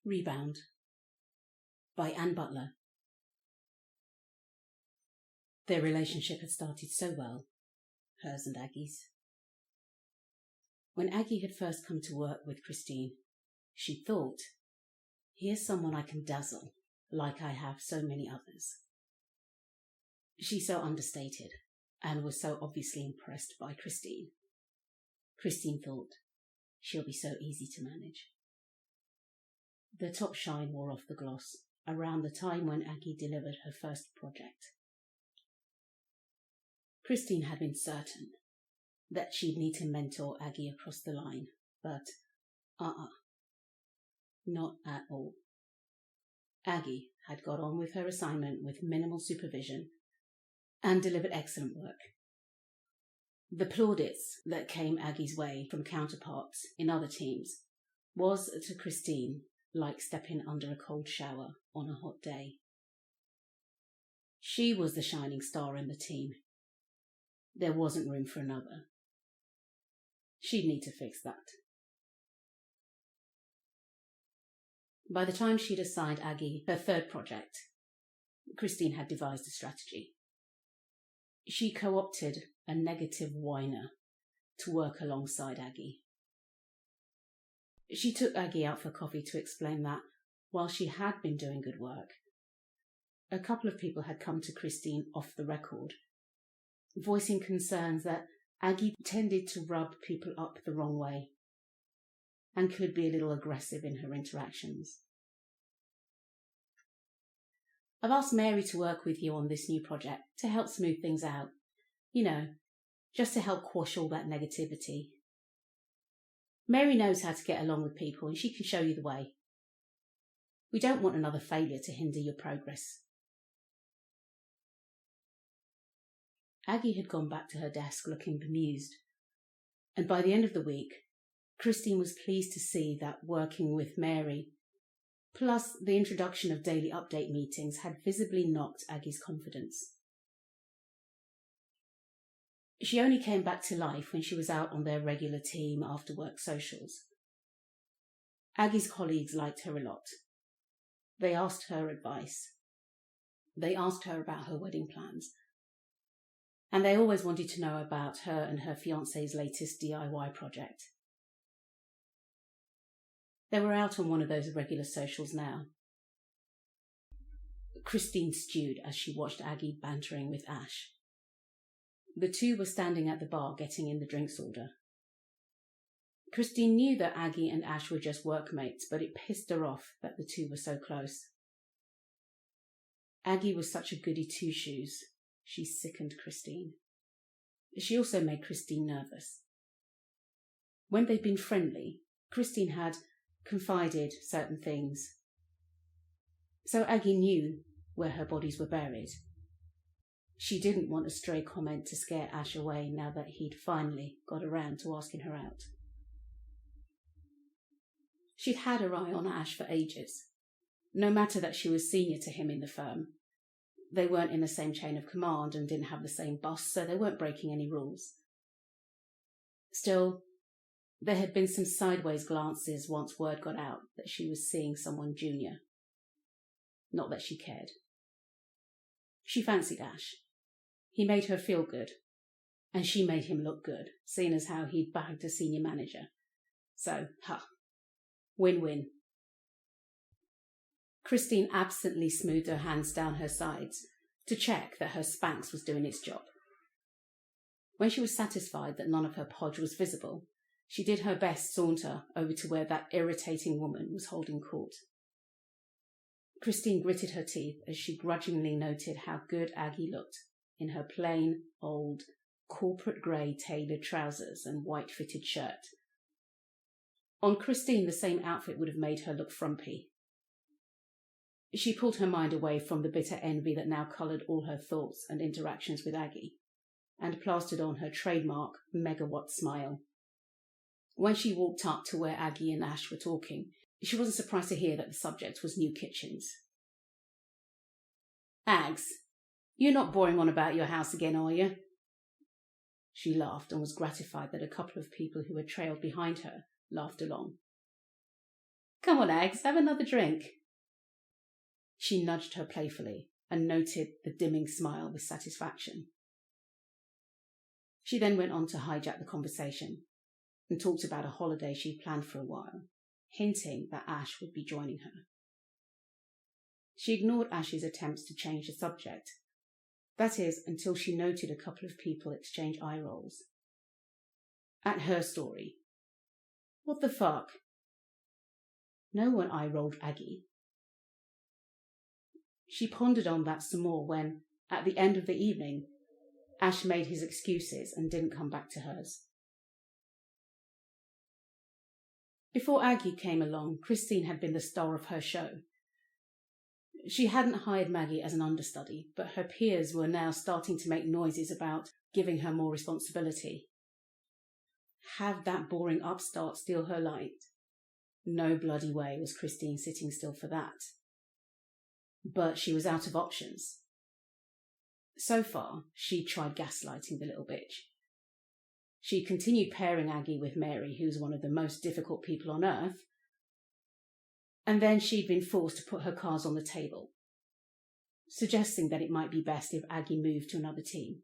Rebound by Ann Butler. Their relationship had started so well, hers and Aggie's. When Aggie had first come to work with Christine, she thought, here's someone I can dazzle, like I have so many others. She so understated and was so obviously impressed by Christine. Christine thought, she'll be so easy to manage. The top shine wore off the gloss around the time when Aggie delivered her first project. Christine had been certain that she'd need to mentor Aggie across the line, but not at all. Aggie had got on with her assignment with minimal supervision and delivered excellent work. The plaudits that came Aggie's way from counterparts in other teams was to Christine like stepping under a cold shower on a hot day. She was the shining star in the team. There wasn't room for another. She'd need to fix that. By the time she'd assigned Aggie her third project, Christine had devised a strategy. She co-opted a negative whiner to work alongside Aggie. She took Aggie out for coffee to explain that, while she had been doing good work, a couple of people had come to Christine off the record, voicing concerns that Aggie tended to rub people up the wrong way and could be a little aggressive in her interactions. I've asked Mary to work with you on this new project to help smooth things out, just to help quash all that negativity. Mary knows how to get along with people and she can show you the way. We don't want another failure to hinder your progress. Aggie had gone back to her desk looking bemused, and by the end of the week, Christine was pleased to see that working with Mary, plus the introduction of daily update meetings, had visibly knocked Aggie's confidence. She only came back to life when she was out on their regular team after-work socials. Aggie's colleagues liked her a lot. They asked her advice. They asked her about her wedding plans. And they always wanted to know about her and her fiancé's latest DIY project. They were out on one of those regular socials now. Christine stewed as she watched Aggie bantering with Ash. The two were standing at the bar getting in the drinks order. Christine knew that Aggie and Ash were just workmates, but it pissed her off that the two were so close. Aggie was such a goody two-shoes. She sickened Christine. She also made Christine nervous. When they'd been friendly, Christine had confided certain things. So Aggie knew where her bodies were buried. She didn't want a stray comment to scare Ash away now that he'd finally got around to asking her out. She'd had her eye on Ash for ages. No matter that she was senior to him in the firm, they weren't in the same chain of command and didn't have the same boss, so they weren't breaking any rules. Still, there had been some sideways glances once word got out that she was seeing someone junior. Not that she cared. She fancied Ash. He made her feel good, and she made him look good, seeing as how he'd bagged a senior manager. So, win-win. Christine absently smoothed her hands down her sides to check that her Spanx was doing its job. When she was satisfied that none of her podge was visible, she did her best saunter over to where that irritating woman was holding court. Christine gritted her teeth as she grudgingly noted how good Aggie looked in her plain, old, corporate grey tailored trousers and white-fitted shirt. On Christine, the same outfit would have made her look frumpy. She pulled her mind away from the bitter envy that now coloured all her thoughts and interactions with Aggie, and plastered on her trademark megawatt smile. When she walked up to where Aggie and Ash were talking, she wasn't surprised to hear that the subject was new kitchens. "Ags, you're not boring on about your house again, are you?" She laughed and was gratified that a couple of people who had trailed behind her laughed along. Come on, Eggs, have another drink. She nudged her playfully and noted the dimming smile with satisfaction. She then went on to hijack the conversation and talked about a holiday she'd planned for a while, hinting that Ash would be joining her. She ignored Ash's attempts to change the subject. That is, until she noted a couple of people exchange eye rolls. At her story. What the fuck? No one eye-rolled Aggie. She pondered on that some more when, at the end of the evening, Ash made his excuses and didn't come back to hers. Before Aggie came along, Christine had been the star of her show. She hadn't hired Maggie as an understudy, but her peers were now starting to make noises about giving her more responsibility. Have that boring upstart steal her light? No bloody way was Christine sitting still for that. But she was out of options. So far, she'd tried gaslighting the little bitch. She continued pairing Aggie with Mary, who's one of the most difficult people on earth, and then she'd been forced to put her cards on the table, suggesting that it might be best if Aggie moved to another team.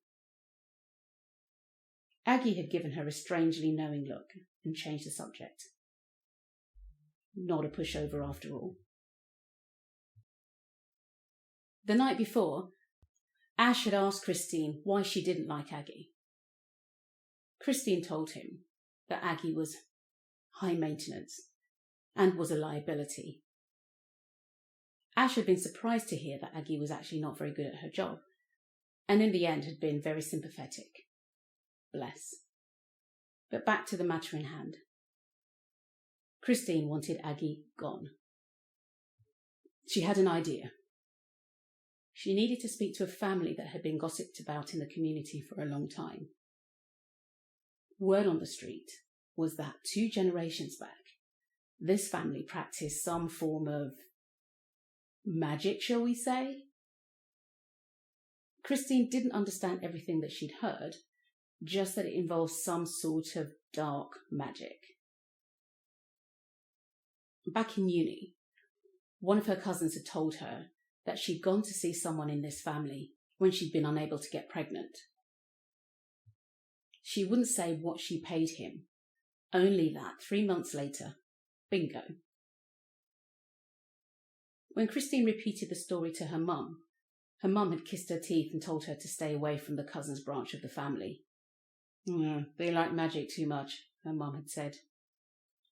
Aggie had given her a strangely knowing look and changed the subject. Not a pushover after all. The night before, Ash had asked Christine why she didn't like Aggie. Christine told him that Aggie was high maintenance and was a liability. Ash had been surprised to hear that Aggie was actually not very good at her job, and in the end had been very sympathetic. Bless. But back to the matter in hand. Christine wanted Aggie gone. She had an idea. She needed to speak to a family that had been gossiped about in the community for a long time. Word on the street was that 2 generations back, this family practiced some form of magic, shall we say? Christine didn't understand everything that she'd heard, just that it involved some sort of dark magic. Back in uni, one of her cousins had told her that she'd gone to see someone in this family when she'd been unable to get pregnant. She wouldn't say what she paid him, only that 3 months later, bingo. When Christine repeated the story to her mum had kissed her teeth and told her to stay away from the cousin's branch of the family. They like magic too much, her mum had said.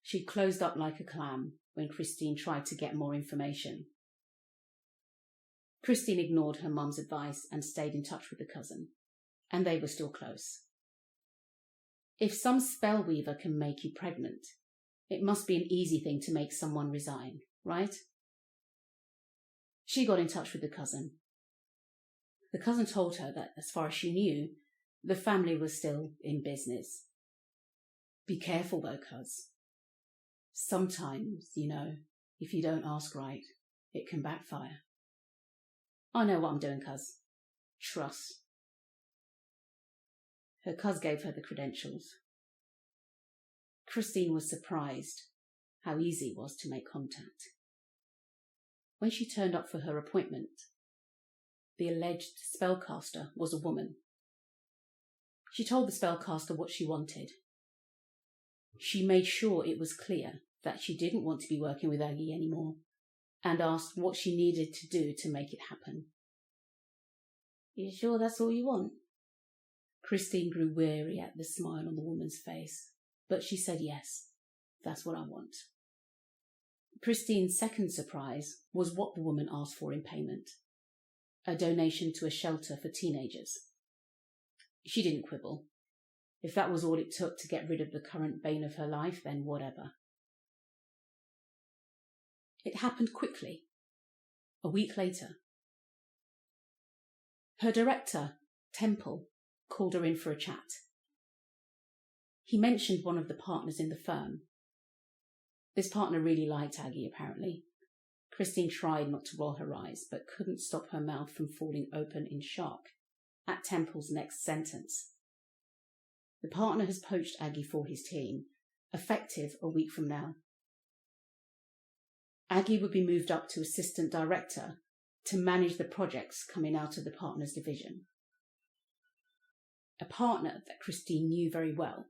She'd closed up like a clam when Christine tried to get more information. Christine ignored her mum's advice and stayed in touch with the cousin, and they were still close. If some spellweaver can make you pregnant, it must be an easy thing to make someone resign, right? She got in touch with the cousin. The cousin told her that, as far as she knew, the family was still in business. Be careful though, cuz. Sometimes, if you don't ask right, it can backfire. I know what I'm doing, cuz. Trust. Her cuz gave her the credentials. Christine was surprised how easy it was to make contact. When she turned up for her appointment, the alleged spellcaster was a woman. She told the spellcaster what she wanted. She made sure it was clear that she didn't want to be working with Aggie anymore, and asked what she needed to do to make it happen. You sure that's all you want? Christine grew weary at the smile on the woman's face, but she said yes, that's what I want. Christine's second surprise was what the woman asked for in payment. A donation to a shelter for teenagers. She didn't quibble. If that was all it took to get rid of the current bane of her life, then whatever. It happened quickly. A week later. Her director, Temple, called her in for a chat. He mentioned one of the partners in the firm. This partner really liked Aggie, apparently. Christine tried not to roll her eyes, but couldn't stop her mouth from falling open in shock at Temple's next sentence. The partner has poached Aggie for his team, effective a week from now. Aggie would be moved up to assistant director to manage the projects coming out of the partners division. A partner that Christine knew very well,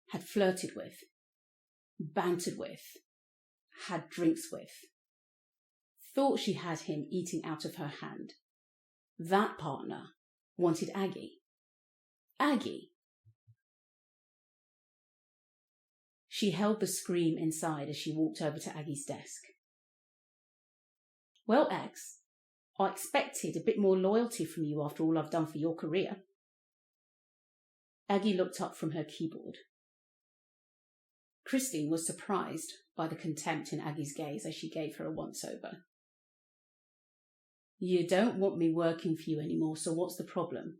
had flirted with, bantered with, had drinks with, thought she had him eating out of her hand. That partner wanted Aggie. Aggie! She held the scream inside as she walked over to Aggie's desk. Well, Aggs, I expected a bit more loyalty from you after all I've done for your career. Aggie looked up from her keyboard. Christine was surprised by the contempt in Aggie's gaze as she gave her a once-over. You don't want me working for you anymore, so what's the problem?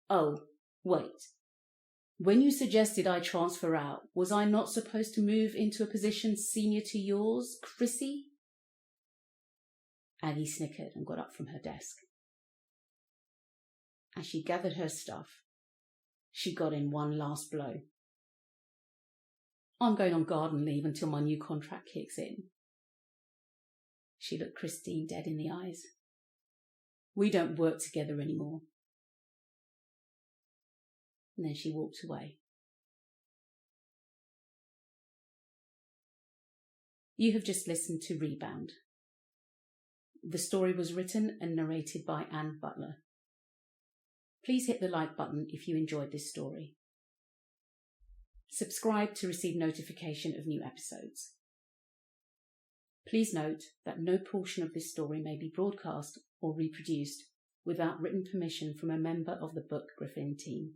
Oh, wait. When you suggested I transfer out, was I not supposed to move into a position senior to yours, Chrissy? Aggie snickered and got up from her desk. As she gathered her stuff, she got in one last blow. I'm going on garden leave until my new contract kicks in. She looked Christine dead in the eyes. We don't work together anymore. And then she walked away. You have just listened to Rebound. The story was written and narrated by Ann Butler. Please hit the like button if you enjoyed this story. Subscribe to receive notification of new episodes. Please note that no portion of this story may be broadcast or reproduced without written permission from a member of the Book Griffin team.